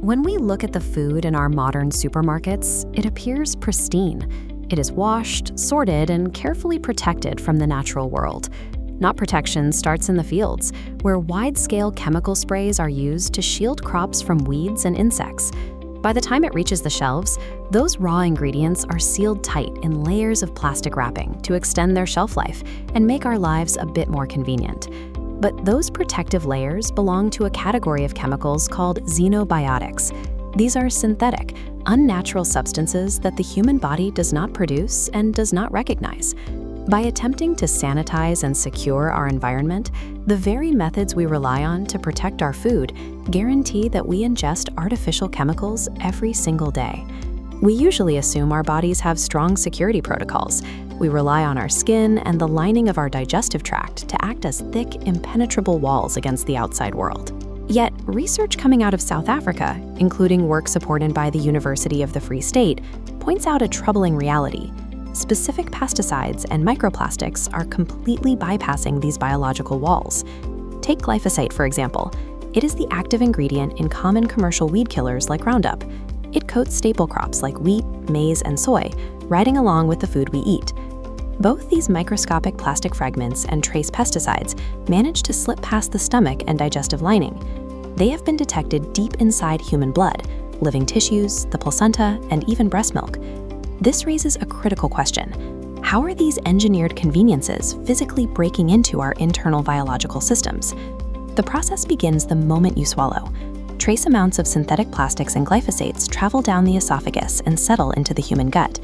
When we look at the food in our modern supermarkets, it appears pristine. It is washed, sorted, and carefully protected from the natural world. Not protection starts in the fields, where wide-scale chemical sprays are used to shield crops from weeds and insects. By the time it reaches the shelves, those raw ingredients are sealed tight in layers of plastic wrapping to extend their shelf life and make our lives a bit more convenient. But those protective layers belong to a category of chemicals called xenobiotics. These are synthetic, unnatural substances that the human body does not produce and does not recognize. By attempting to sanitize and secure our environment, the very methods we rely on to protect our food guarantee that we ingest artificial chemicals every single day. We usually assume our bodies have strong security protocols. We rely on our skin and the lining of our digestive tract to act as thick, impenetrable walls against the outside world. Yet, research coming out of South Africa, including work supported by the University of the Free State, points out a troubling reality. Specific pesticides and microplastics are completely bypassing these biological walls. Take glyphosate, for example. It is the active ingredient in common commercial weed killers like Roundup. It coats staple crops like wheat, maize, and soy, riding along with the food we eat. Both these microscopic plastic fragments and trace pesticides manage to slip past the stomach and digestive lining. They have been detected deep inside human blood, living tissues, the placenta, and even breast milk. This raises a critical question. How are these engineered conveniences physically breaking into our internal biological systems? The process begins the moment you swallow. Trace amounts of synthetic plastics and glyphosates travel down the esophagus and settle into the human gut.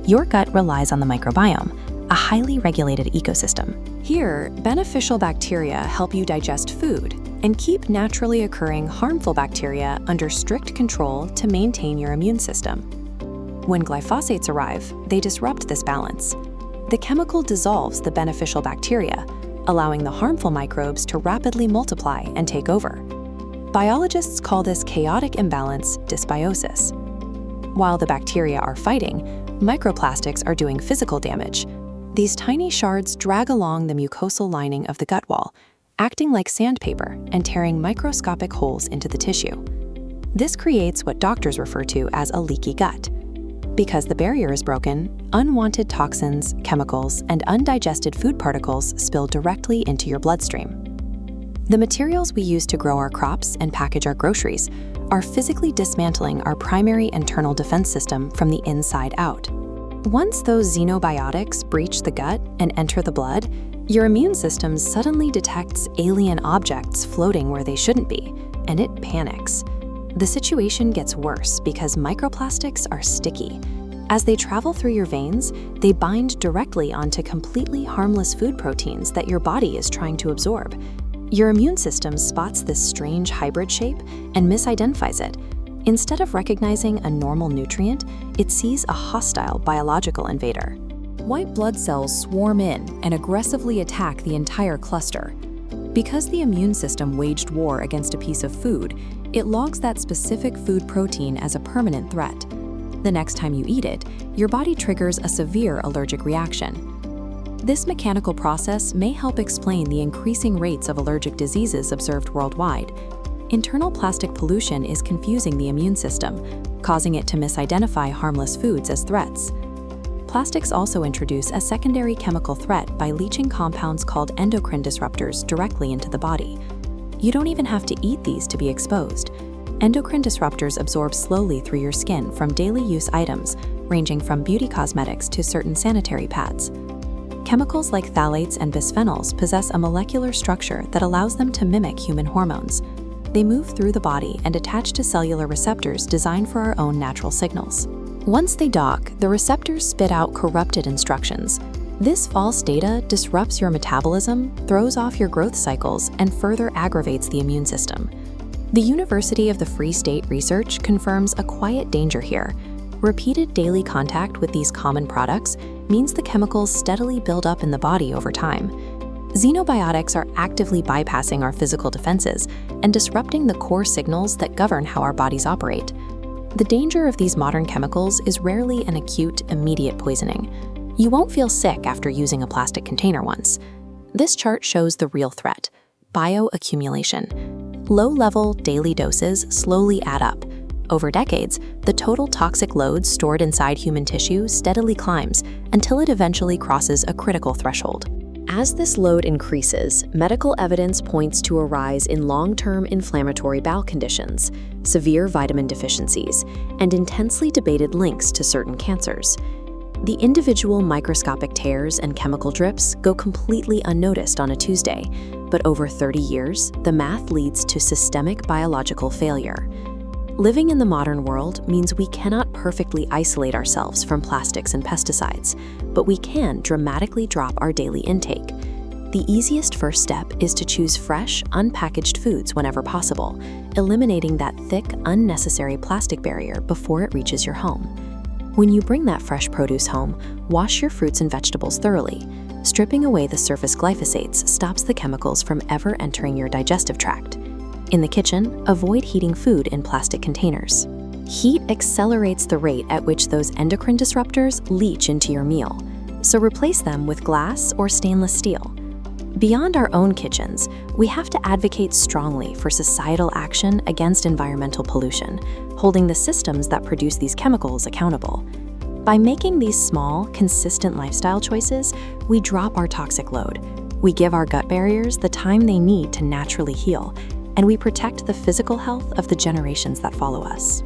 Your gut relies on the microbiome, a highly regulated ecosystem. Here, beneficial bacteria help you digest food and keep naturally occurring harmful bacteria under strict control to maintain your immune system. When glyphosates arrive, they disrupt this balance. The chemical dissolves the beneficial bacteria, allowing the harmful microbes to rapidly multiply and take over. Biologists call this chaotic imbalance dysbiosis. While the bacteria are fighting, microplastics are doing physical damage. These tiny shards drag along the mucosal lining of the gut wall, acting like sandpaper and tearing microscopic holes into the tissue. This creates what doctors refer to as a leaky gut. Because the barrier is broken, unwanted toxins, chemicals, and undigested food particles spill directly into your bloodstream. The materials we use to grow our crops and package our groceries are physically dismantling our primary internal defense system from the inside out. Once those xenobiotics breach the gut and enter the blood, your immune system suddenly detects alien objects floating where they shouldn't be, and it panics. The situation gets worse because microplastics are sticky. As they travel through your veins, they bind directly onto completely harmless food proteins that your body is trying to absorb. Your immune system spots this strange hybrid shape and misidentifies it. Instead of recognizing a normal nutrient, it sees a hostile biological invader. White blood cells swarm in and aggressively attack the entire cluster. Because the immune system waged war against a piece of food, it logs that specific food protein as a permanent threat. The next time you eat it, your body triggers a severe allergic reaction. This mechanical process may help explain the increasing rates of allergic diseases observed worldwide. Internal plastic pollution is confusing the immune system, causing it to misidentify harmless foods as threats. Plastics also introduce a secondary chemical threat by leaching compounds called endocrine disruptors directly into the body. You don't even have to eat these to be exposed. Endocrine disruptors absorb slowly through your skin from daily use items, ranging from beauty cosmetics to certain sanitary pads. Chemicals like phthalates and bisphenols possess a molecular structure that allows them to mimic human hormones. They move through the body and attach to cellular receptors designed for our own natural signals. Once they dock, the receptors spit out corrupted instructions. This false data disrupts your metabolism, throws off your growth cycles, and further aggravates the immune system. The University of the Free State research confirms a quiet danger here. Repeated daily contact with these common products means the chemicals steadily build up in the body over time. Xenobiotics are actively bypassing our physical defenses and disrupting the core signals that govern how our bodies operate. The danger of these modern chemicals is rarely an acute, immediate poisoning. You won't feel sick after using a plastic container once. This chart shows the real threat: bioaccumulation. Low-level, daily doses slowly add up, Over decades, the total toxic load stored inside human tissue steadily climbs until it eventually crosses a critical threshold. As this load increases, medical evidence points to a rise in long-term inflammatory bowel conditions, severe vitamin deficiencies, and intensely debated links to certain cancers. The individual microscopic tears and chemical drips go completely unnoticed on a Tuesday, but over 30 years, the math leads to systemic biological failure. Living in the modern world means we cannot perfectly isolate ourselves from plastics and pesticides, but we can dramatically drop our daily intake. The easiest first step is to choose fresh, unpackaged foods whenever possible, eliminating that thick, unnecessary plastic barrier before it reaches your home. When you bring that fresh produce home, wash your fruits and vegetables thoroughly. Stripping away the surface glyphosates stops the chemicals from ever entering your digestive tract. In the kitchen, avoid heating food in plastic containers. Heat accelerates the rate at which those endocrine disruptors leach into your meal, so replace them with glass or stainless steel. Beyond our own kitchens, we have to advocate strongly for societal action against environmental pollution, holding the systems that produce these chemicals accountable. By making these small, consistent lifestyle choices, we drop our toxic load. We give our gut barriers the time they need to naturally heal, and we protect the physical health of the generations that follow us.